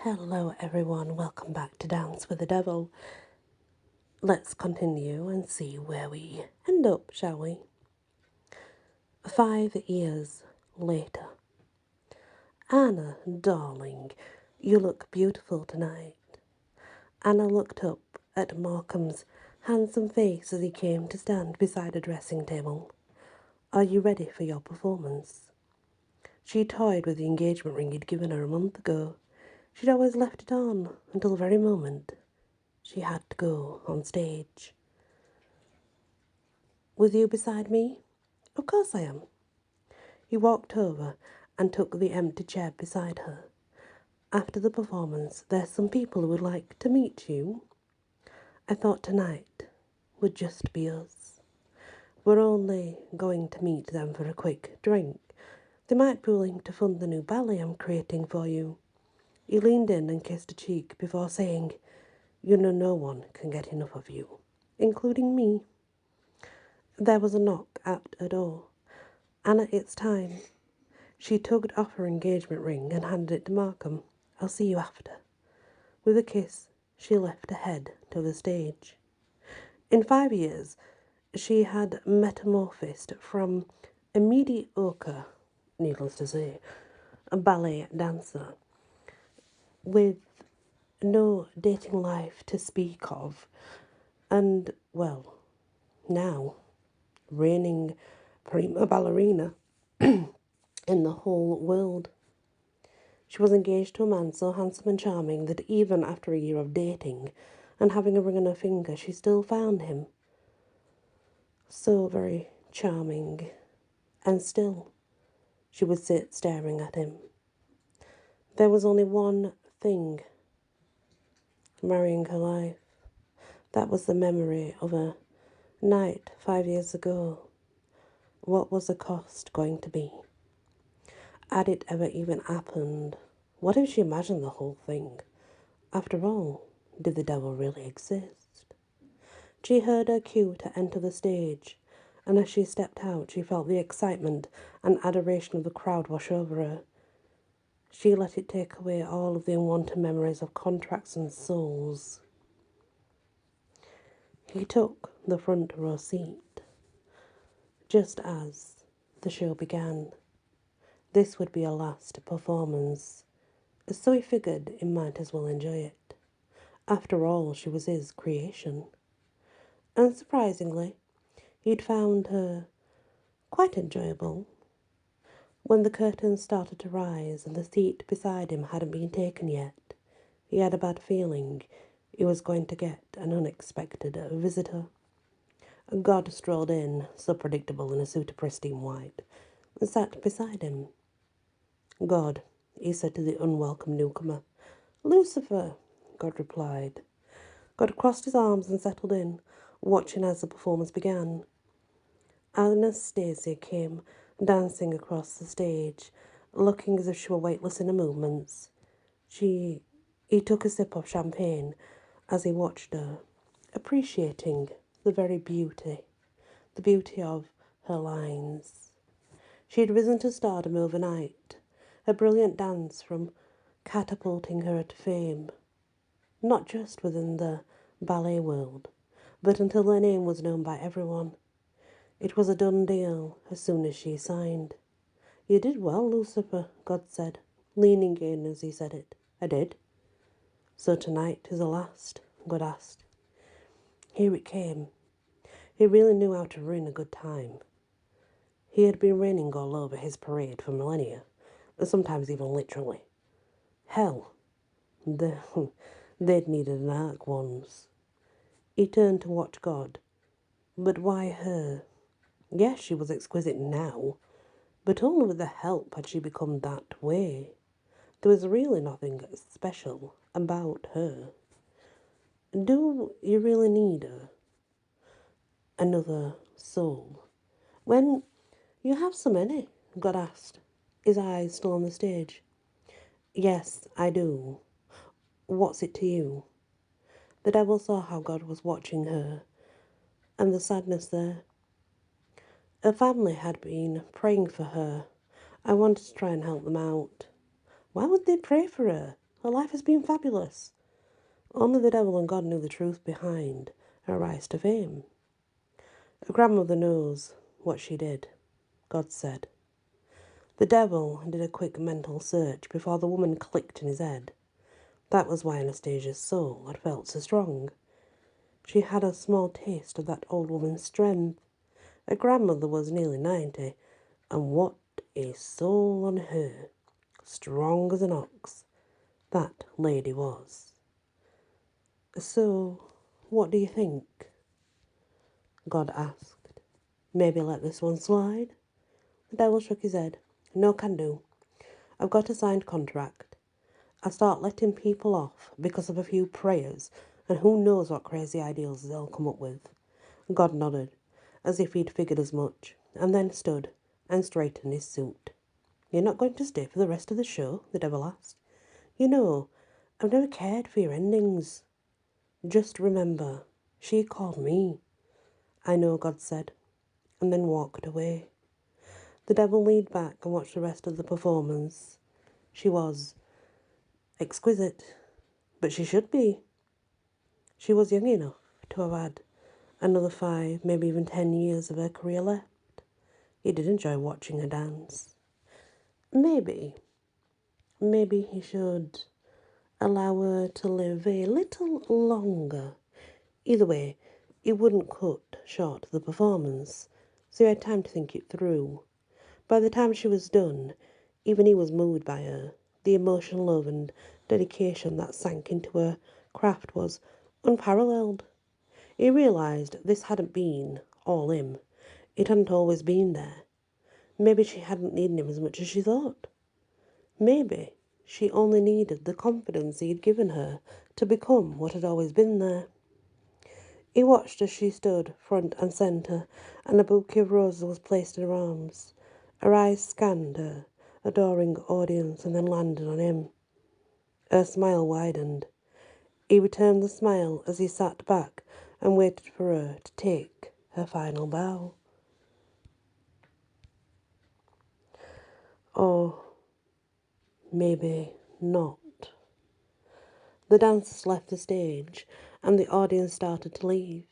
Hello everyone, welcome back to Dance with the Devil. Let's continue and see where we end up, shall we? 5 years later. Anna, darling, you look beautiful tonight. Anna looked up at Markham's handsome face as he came to stand beside a dressing table. Are you ready for your performance? She toyed with the engagement ring he'd given her a month ago. She'd always left it on until the very moment she had to go on stage. With you beside me? Of course I am. He walked over and took the empty chair beside her. After the performance, there's some people who would like to meet you. I thought tonight would just be us. We're only going to meet them for a quick drink. They might be willing to fund the new ballet I'm creating for you. He leaned in and kissed her cheek before saying, You know no one can get enough of you, including me. There was a knock at her door. Anna, it's time. She tugged off her engagement ring and handed it to Markham. I'll see you after. With a kiss, she left to head to the stage. In 5 years, she had metamorphosed from a mediocre, needless to say, a ballet dancer with no dating life to speak of, and, well, now, reigning prima ballerina in the whole world. She was engaged to a man so handsome and charming that even after a year of dating and having a ring on her finger, she still found him so very charming. And still, she would sit staring at him. There was only one thing marrying her life. That was the memory of a night 5 years ago. What was the cost going to be? Had it ever even happened? What if she imagined the whole thing? After all, did the devil really exist? She heard her cue to enter the stage, and as she stepped out, she felt the excitement and adoration of the crowd wash over her. She let it take away all of the unwanted memories of contracts and souls. He took the front row seat, just as the show began. This would be a last performance, so he figured he might as well enjoy it. After all, she was his creation. Unsurprisingly, he'd found her quite enjoyable. When the curtains started to rise and the seat beside him hadn't been taken yet, he had a bad feeling he was going to get an unexpected visitor. God strolled in, so predictable in a suit of pristine white, and sat beside him. God, he said to the unwelcome newcomer. Lucifer, God replied. God crossed his arms and settled in, watching as the performance began. Anastasia came dancing across the stage, looking as if she were weightless in her movements. He took a sip of champagne as he watched her, appreciating the beauty of her lines. She had risen to stardom overnight, her brilliant dance from catapulting her to fame, not just within the ballet world, but until her name was known by everyone. It was a done deal as soon as she signed. You did well, Lucifer, God said, leaning in as he said it. I did. So tonight is the last, God asked. Here it came. He really knew how to ruin a good time. He had been raining all over his parade for millennia, sometimes even literally. Hell, they'd needed an ark once. He turned to watch God. But why her? Yes, she was exquisite now, but only with the help had she become that way. There was really nothing special about her. Do you really need another soul? When you have so many, God asked, his eyes still on the stage. Yes, I do. What's it to you? The devil saw how God was watching her, and the sadness there. Her family had been praying for her. I wanted to try and help them out. Why would they pray for her? Her life has been fabulous. Only the devil and God knew the truth behind her rise to fame. Her grandmother knows what she did, God said. The devil did a quick mental search before the woman clicked in his head. That was why Anastasia's soul had felt so strong. She had a small taste of that old woman's strength. Her grandmother was nearly 90, and what a soul on her, strong as an ox, that lady was. So, what do you think? God asked. Maybe let this one slide? The devil shook his head. No can do. I've got a signed contract. I start letting people off because of a few prayers, and who knows what crazy ideals they'll come up with. God nodded, as if he'd figured as much, and then stood and straightened his suit. You're not going to stay for the rest of the show? The devil asked. You know, I've never cared for your endings. Just remember, she called me. I know, God said, and then walked away. The devil leaned back and watched the rest of the performance. She was exquisite, but she should be. She was young enough to have had another 5, maybe even 10 years of her career left. He did enjoy watching her dance. Maybe he should allow her to live a little longer. Either way, he wouldn't cut short the performance, so he had time to think it through. By the time she was done, even he was moved by her. The emotional love and dedication that sank into her craft was unparalleled. He realised this hadn't been all him. It hadn't always been there. Maybe she hadn't needed him as much as she thought. Maybe she only needed the confidence he'd given her to become what had always been there. He watched as she stood front and centre, and a bouquet of roses was placed in her arms. Her eyes scanned her adoring audience and then landed on him. Her smile widened. He returned the smile as he sat back and waited for her to take her final bow. Or maybe not. The dancers left the stage, and the audience started to leave.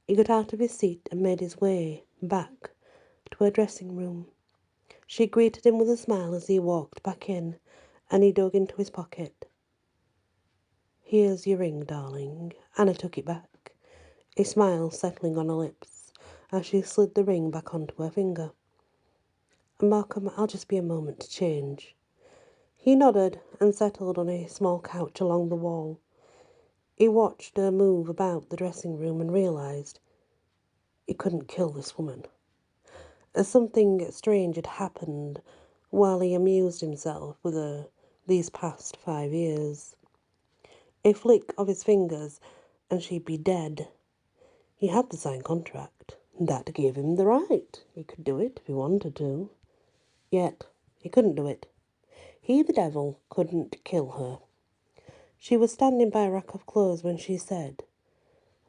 He got out of his seat and made his way back to her dressing room. She greeted him with a smile as he walked back in, and he dug into his pocket. Here's your ring, darling. Anna took it back, a smile settling on her lips as she slid the ring back onto her finger. Markham, I'll just be a moment to change. He nodded and settled on a small couch along the wall. He watched her move about the dressing room and realised he couldn't kill this woman. As something strange had happened while he amused himself with her these past 5 years. A flick of his fingers and she'd be dead. He had the signed contract. That gave him the right. He could do it if he wanted to. Yet he couldn't do it. He, the devil, couldn't kill her. She was standing by a rack of clothes when she said,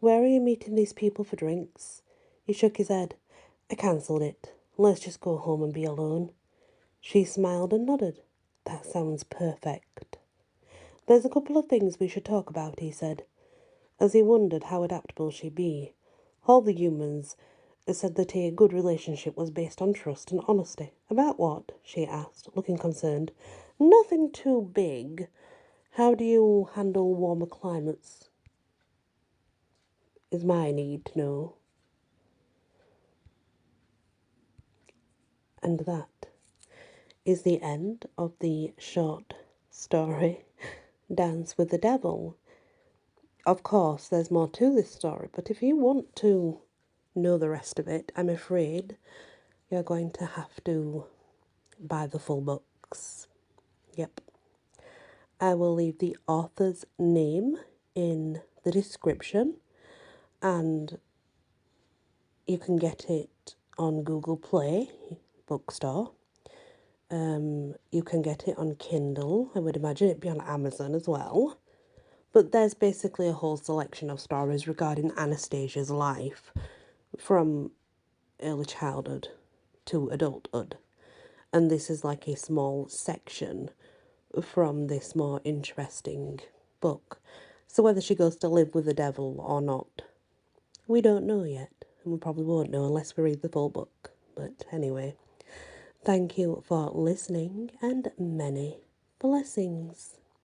Where are you meeting these people for drinks? He shook his head. I cancelled it. Let's just go home and be alone. She smiled and nodded. That sounds perfect. There's a couple of things we should talk about, he said, as he wondered how adaptable she'd be. All the humans said that a good relationship was based on trust and honesty. About what? She asked, looking concerned. Nothing too big. How do you handle warmer climates? Is my need to know. And that is the end of the short story, Dance with the Devil. Of course, there's more to this story, but if you want to know the rest of it, I'm afraid you're going to have to buy the full books. Yep. I will leave the author's name in the description, and you can get it on Google Play bookstore. You can get it on Kindle. I would imagine it'd be on Amazon as well. But there's basically a whole selection of stories regarding Anastasia's life from early childhood to adulthood. And this is like a small section from this more interesting book. So whether she goes to live with the devil or not, we don't know yet, and we probably won't know unless we read the full book. But anyway, thank you for listening, and many blessings.